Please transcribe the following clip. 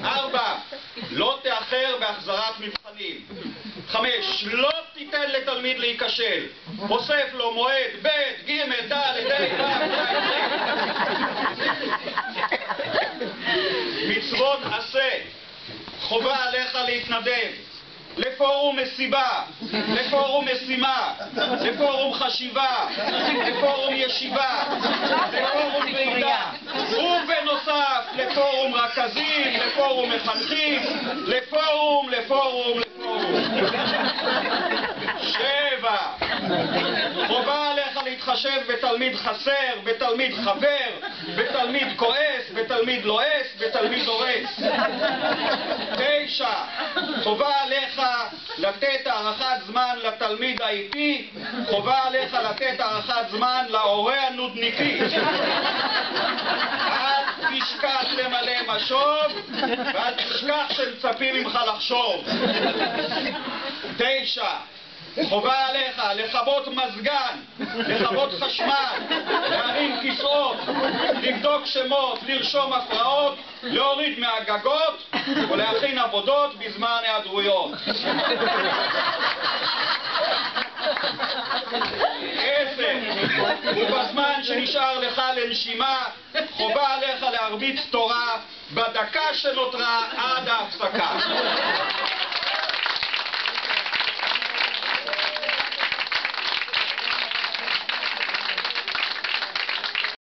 4. לא תאחר בהחזרת מבחנים. 5. לא תיתן לתלמיד להיכשל. אוסף לו מועד ב', ג', ד', ה', ו'. מצוות עשה. חובה עליך להתנדב לפורום מסיבה, לפורום משימה, לפורום חשיבה, לפורום ישיבה, לפורום ועידה, ובנוסף לפורום רכזים, לפורום מחנכים, לפורום. 7. חובה עליך להתחשב בתלמיד חסר, בתלמיד חבר, בתלמיד כועס, בתלמיד לועס, בתלמיד הורס. 9. חובה עליך לתת הארכת זמן לתלמיד האיטי, חובה עליך לתת הארכת זמן להורה הנודניקי. אל תשכח למלא משוב, ואל תשכח שמצפים ממך לחשוב. 9. חובה עליך לכבות מזגן, לכבות חשמל, להרים כיסאות, לבדוק שמות, לרשום הפרעות, להוריד מהגגות ולהכין עבודות בזמן היעדרויות. 10. ובזמן שנשאר לך לנשימה, חובה עליך להרביץ תורה בדקה שנותרה עד ההפסקה.